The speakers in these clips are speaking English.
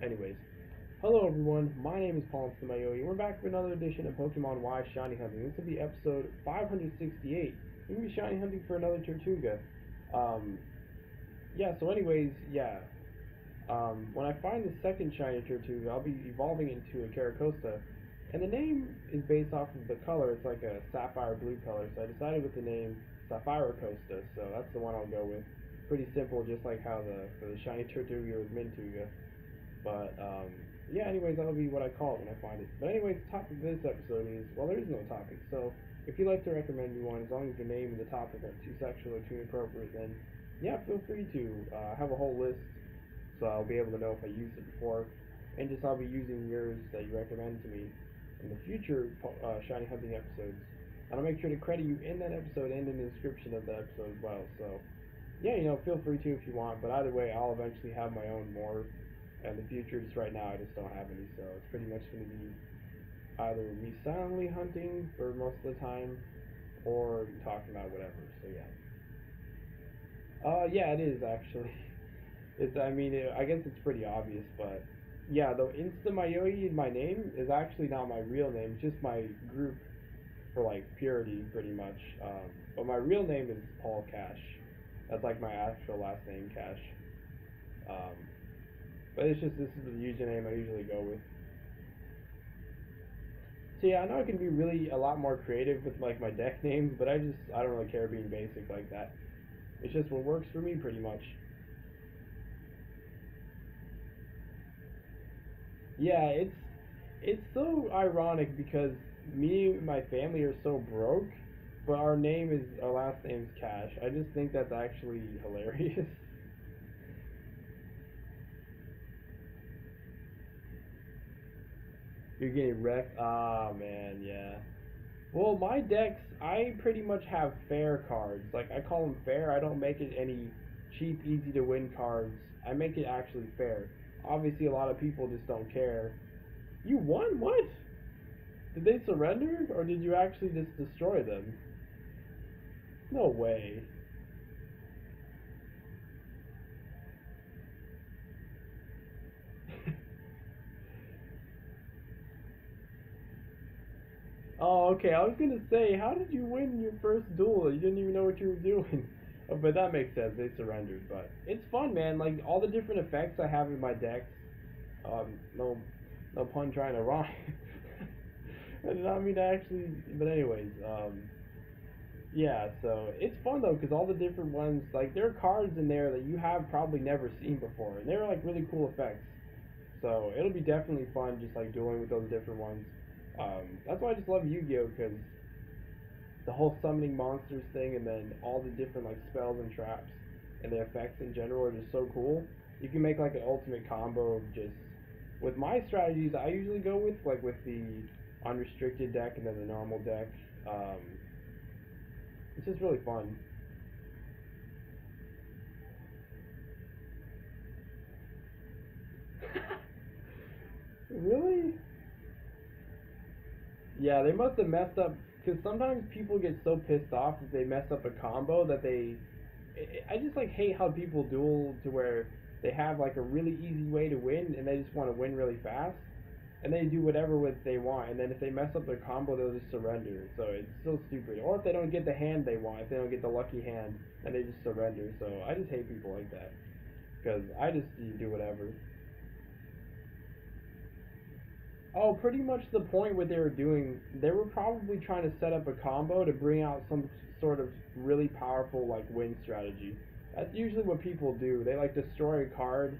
Anyways, hello everyone, my name is Paul Samayoyi, and we're back for another edition of Pokemon Y Shiny Hunting. This will be episode 568. We're going to be shiny hunting for another Tirtouga. Um, when I find the second shiny Tirtouga, I'll be evolving into a Caracosta. And the name is based off of the color, it's like a sapphire blue color, so I decided with the name Sapphire Costa, so that's the one I'll go with. Pretty simple, just like how the shiny Tirtouga was Mintuga. But yeah, anyways, that'll be what I call it when I find it. But anyways, the topic of this episode is, well, there is no topic. So if you'd like to recommend me one, as long as your name and the topic aren't too sexual or too inappropriate, then yeah, feel free to. Have a whole list, so I'll be able to know if I used it before, and just I'll be using yours that you recommend to me in the future shiny hunting episodes. And I'll make sure to credit you in that episode and in the description of the episode as well. So yeah, feel free to if you want. But either way, I'll eventually have my own more in the future. Just right now, I just don't have any, so it's pretty much going to be either me silently hunting for most of the time, or talking about whatever. So yeah. Yeah, it is actually. I guess it's pretty obvious, but yeah, the Instamayoi in my name is actually not my real name. It's just my group for like purity, pretty much. But my real name is Paul Cash. That's like my actual last name, Cash. Um, but it's just this is the username I usually go with. So yeah, I know I can be really a lot more creative with like my deck names, but I don't really care being basic like that. It's just what works for me pretty much. Yeah, it's so ironic because me and my family are so broke, but our last name's Cash. I just think that's actually hilarious. You're getting wrecked. Ah man, yeah. Well, my decks, I pretty much have fair cards. Like, I call them fair. I don't make it any cheap, easy to win cards. I make it actually fair. Obviously, a lot of people just don't care. You won? What? Did they surrender? Or did you actually just destroy them? No way. Oh, okay. I was gonna say, how did you win your first duel? You didn't even know what you were doing. Oh, but that makes sense. They surrendered. But it's fun, man. Like, all the different effects I have in my decks. No, no pun trying to rhyme. I did not mean to actually, but anyways, yeah. So it's fun though, because all the different ones, like there are cards in there that you have probably never seen before, and they're like really cool effects. So it'll be definitely fun, just like dueling with those different ones. That's why I just love Yu-Gi-Oh, because the whole summoning monsters thing, and then all the different like spells and traps and the effects in general are just so cool. You can make like an ultimate combo of just with my strategies. I usually go with like with the unrestricted deck and then the normal deck. Um, it's just really fun. Really? Yeah, they must have messed up because sometimes people get so pissed off that they mess up a combo that they. I just like hate how people duel to where they have like a really easy way to win and they just want to win really fast and they do whatever with they want, and then if they mess up their combo, they'll just surrender. So it's so stupid. Or if they don't get the hand they want, if they don't get the lucky hand, then they just surrender. So I just hate people like that because I just do whatever. Oh, pretty much the point what they were doing, they were probably trying to set up a combo to bring out some sort of really powerful like win strategy. That's usually what people do. They like destroy a card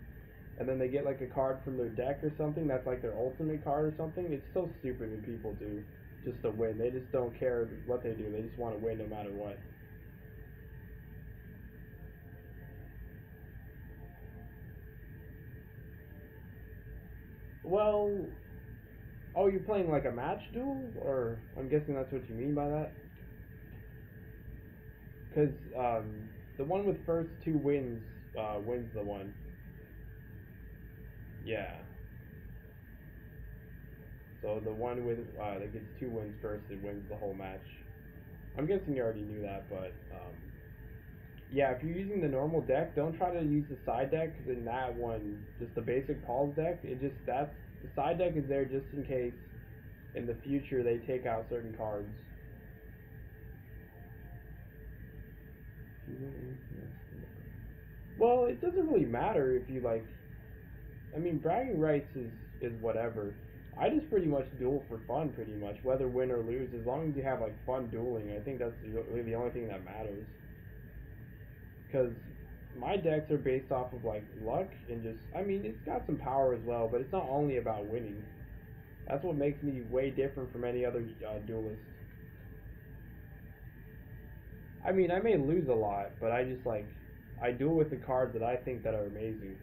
and then they get like a card from their deck or something that's like their ultimate card or something. It's so stupid when people do just to win. They just don't care what they do. They just want to win no matter what. Well, oh, you're playing like a match duel, or I'm guessing that's what you mean by that. Because the one with first two wins wins the one. Yeah. So the one with that gets two wins first, it wins the whole match. I'm guessing you already knew that, but Yeah, if you're using the normal deck, don't try to use the side deck because in that one, just the basic Paul's deck, it just that's the side deck is there just in case in the future they take out certain cards. Well, it doesn't really matter if you like. I mean, bragging rights is whatever. I just pretty much duel for fun, pretty much, whether win or lose. As long as you have like fun dueling, I think that's really the only thing that matters. Because my decks are based off of like luck and just. I mean, it's got some power as well, but it's not only about winning. That's what makes me way different from any other duelist. I mean, I may lose a lot, but I just like I duel with the cards that I think that are amazing.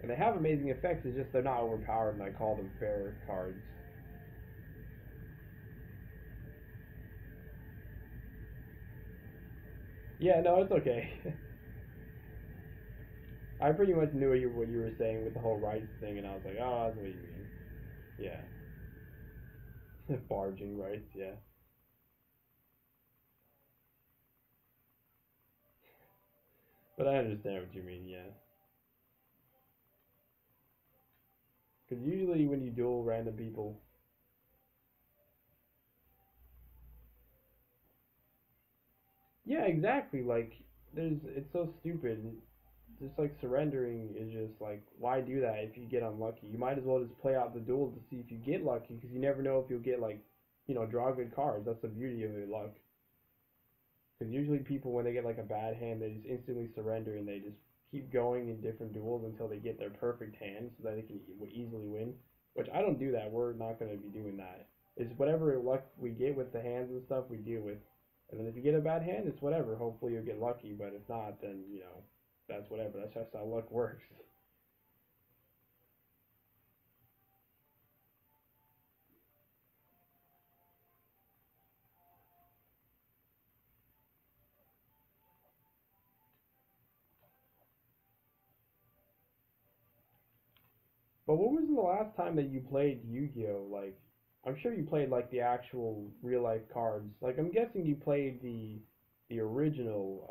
And they have amazing effects, it's just they're not overpowered, and I call them fair cards. Yeah, no, it's okay. I pretty much knew what you were saying with the whole rights thing, and I was like, oh, that's what you mean. Yeah. Barging rights, yeah. But I understand what you mean, yeah. Because usually when you duel random people, yeah, exactly. Like, it's so stupid. Just like surrendering is just like, why do that if you get unlucky? You might as well just play out the duel to see if you get lucky, because you never know if you'll get like, draw good cards. That's the beauty of it, luck. Because usually people, when they get like a bad hand, they just instantly surrender and they just keep going in different duels until they get their perfect hand so that they can easily win. Which I don't do that. We're not going to be doing that. It's whatever luck we get with the hands and stuff we deal with. And then if you get a bad hand, it's whatever. Hopefully you'll get lucky. But if not, then that's whatever. That's just how luck works. But when was the last time that you played Yu-Gi-Oh? Like, I'm sure you played like the actual real life cards. Like, I'm guessing you played the original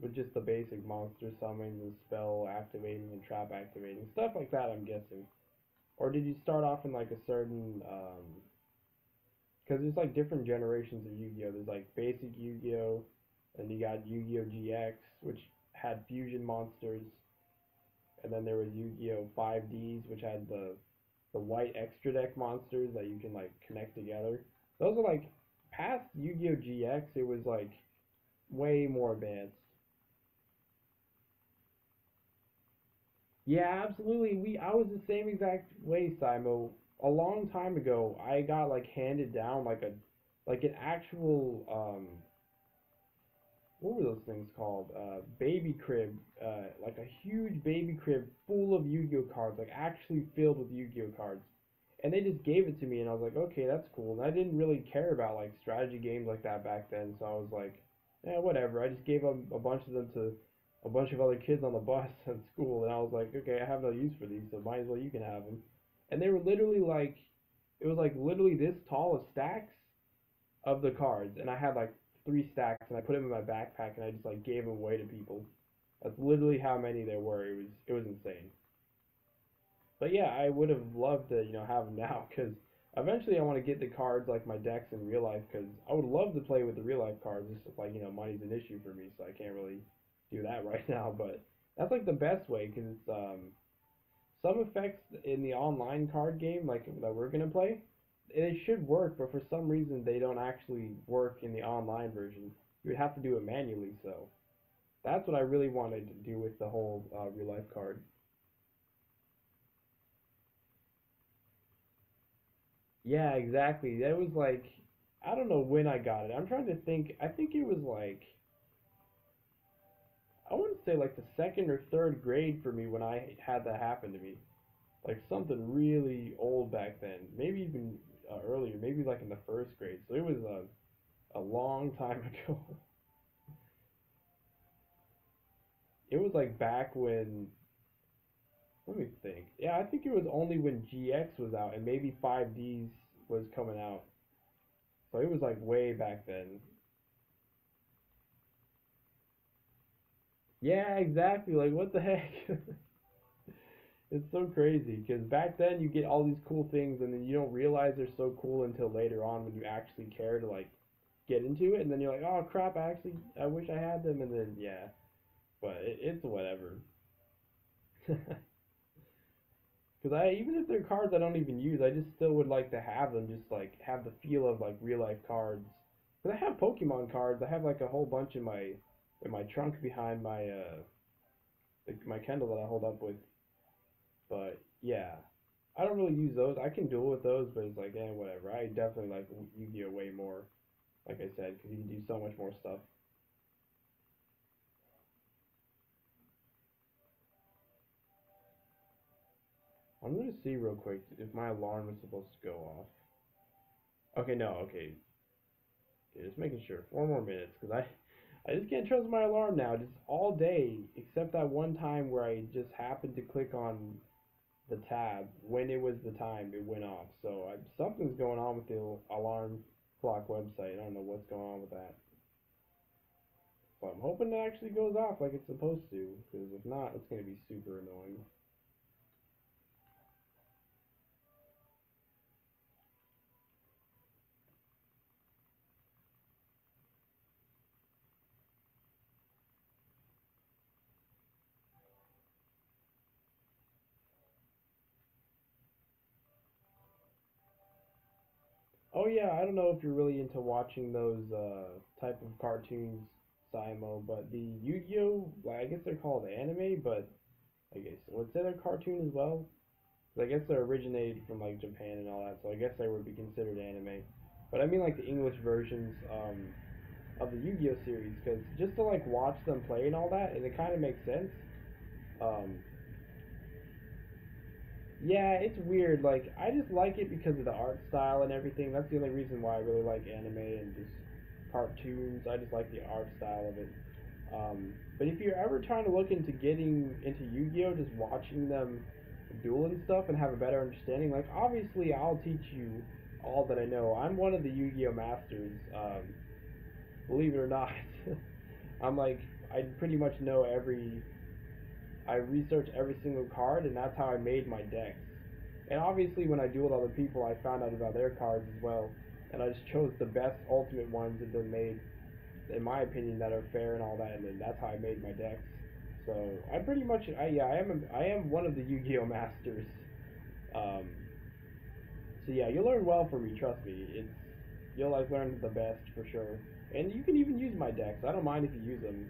with just the basic monster summons and spell activating and trap activating stuff like that. I'm guessing. Or did you start off in like a certain? Because there's like different generations of Yu-Gi-Oh. There's like basic Yu-Gi-Oh, and you got Yu-Gi-Oh GX, which had fusion monsters, and then there was Yu-Gi-Oh 5Ds, which had the white extra deck monsters that you can like connect together. Those are like past Yu-Gi-Oh GX. It was like way more advanced. Yeah, absolutely. I was the same exact way, Simo. A long time ago, I got like handed down like an actual what were those things called? Baby crib, like a huge baby crib full of Yu-Gi-Oh cards, like actually filled with Yu-Gi-Oh cards. And they just gave it to me, and I was like, okay, that's cool. And I didn't really care about like strategy games like that back then, so I was like, yeah, whatever. I just gave them a bunch of them to a bunch of other kids on the bus at school, and I was like, okay, I have no use for these, so might as well you can have them. And they were literally like, it was like literally this tall of stacks of the cards, and I had like 3 stacks, and I put them in my backpack, and I just like gave them away to people. That's literally how many there were. It was insane. But yeah, I would have loved to have them now because eventually I want to get the cards like my decks in real life because I would love to play with the real life cards. Just like money's an issue for me, so I can't really do that right now. But that's like the best way because it's some effects in the online card game like that we're gonna play. They should work, but for some reason they don't actually work in the online version. You would have to do it manually. So that's what I really wanted to do with the whole real life card. Yeah, exactly. That was like I don't know when I got it. I'm trying to think. I think it was like I want to say like the second or third grade for me when I had that happen to me. Like something really old back then. Maybe even earlier. Maybe like in the first grade. So it was a long time ago. It was like back when. Let me think. Yeah, I think it was only when GX was out and maybe 5Ds was coming out. So it was like way back then. Yeah, exactly. Like, what the heck? It's so crazy because back then you get all these cool things and then you don't realize they're so cool until later on when you actually care to like get into it and then you're like, oh crap, I wish I had them and then yeah, but it's whatever. Because I even if they're cards I don't even use, I just still would like to have them, just like have the feel of like real life cards. Because I have Pokemon cards, I have like a whole bunch in my trunk behind my like my Kindle that I hold up with. But yeah, I don't really use those. I can duel with those, but it's like, whatever. I definitely like Yu-Gi-Oh way more. Like I said, because you can do so much more stuff. I'm gonna see real quick if my alarm is supposed to go off. Okay, no, okay. Okay, just making sure. 4 more minutes, because I just can't trust my alarm now. Just all day, except that one time where I just happened to click on the tab when it was the time it went off. So something's going on with the alarm clock website. I don't know what's going on with that. So I'm hoping it actually goes off like it's supposed to, because if not, it's going to be super annoying. Oh yeah, I don't know if you're really into watching those type of cartoons, Simo, but the Yu-Gi-Oh, like, I guess they're called anime, but I guess would say they're cartoon as well. 'Cause I guess they're originated from like Japan and all that, so I guess they would be considered anime. But I mean like the English versions of the Yu-Gi-Oh series, because just to like watch them play and all that, and it kind of makes sense. Um, Yeah, it's weird. Like I just like it because of the art style and everything. That's the only reason why I really like anime and just cartoons. I just like the art style of it. But if you're ever trying to look into getting into Yu-Gi-Oh, just watching them duel and stuff and have a better understanding, like obviously I'll teach you all that I know. I'm one of the Yu-Gi-Oh masters. Believe it or not, I'm like I pretty much know every I researched every single card, and that's how I made my decks. And obviously, when I dueled other people, I found out about their cards as well, and I just chose the best ultimate ones that they made, in my opinion, that are fair and all that, and then that's how I made my decks. So I pretty much, I am one of the Yu-Gi-Oh masters. Um, so yeah, you'll learn well from me. Trust me, you'll like learn the best for sure. And you can even use my decks. I don't mind if you use them.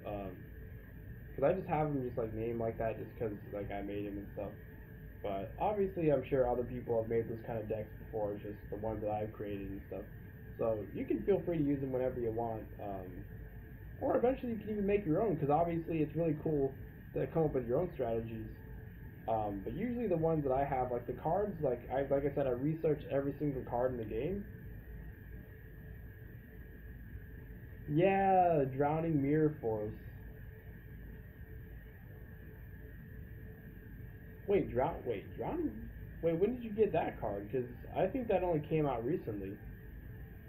Cause I just have them just like named like that just cause like I made them and stuff. But obviously, I'm sure other people have made those kind of decks before. It's just the ones that I've created and stuff. So you can feel free to use them whenever you want, or eventually you can even make your own. Because obviously, it's really cool to come up with your own strategies. But usually, the ones that I have, like the cards, like I said, I research every single card in the game. Yeah, Drowning Mirror Force. Drowning. Wait, when did you get that card? Because I think that only came out recently.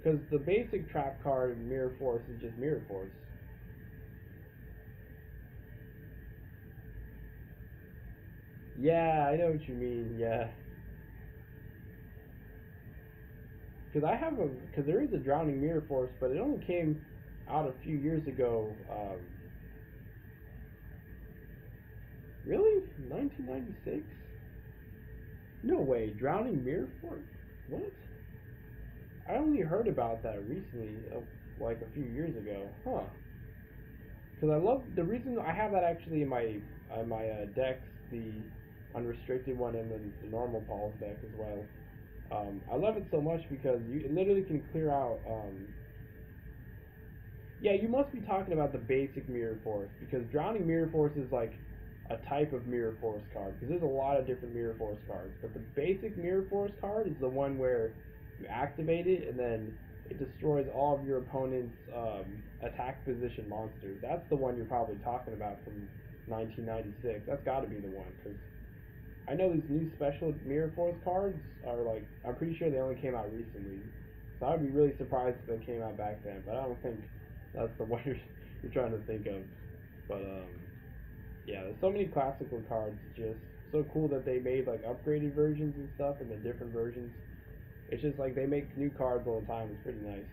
Because the basic trap card in Mirror Force is just Mirror Force. Yeah, I know what you mean. Yeah, because there is a Drowning Mirror Force, but it only came out a few years ago. Really? 1996? No way, Drowning Mirror Force? What? I only heard about that recently, like a few years ago. Huh? Because I love the reason I have that actually in my decks, the unrestricted one and the normal Paul's deck as well. I love it so much because you literally can clear out. Yeah, you must be talking about the basic Mirror Force because Drowning Mirror Force is like a type of Mirror Force card because there's a lot of different Mirror Force cards. But the basic Mirror Force card is the one where you activate it and then it destroys all of your opponent's attack position monsters. That's the one you're probably talking about from 1996. That's got to be the one because I know these new special Mirror Force cards are like I'm pretty sure they only came out recently. So I'd be really surprised if they came out back then, but I don't think that's the one you're trying to think of. But Yeah, there's so many classical cards. Just so cool that they made like upgraded versions and stuff, and the different versions. It's just like they make new cards all the time. It's pretty nice.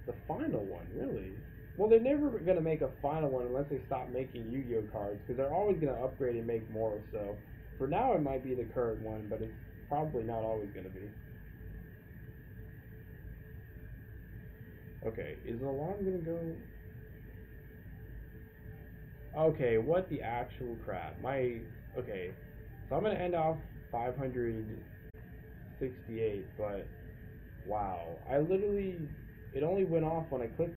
The final one, really? Well, they're never gonna make a final one unless they stop making Yu-Gi-Oh cards, because they're always gonna upgrade and make more. So, for now, it might be the current one, but it's probably not always gonna be. Okay, is the alarm gonna go? Okay, what the actual crap? Okay, so I'm gonna end off 568, but wow, I literally, it only went off when I clicked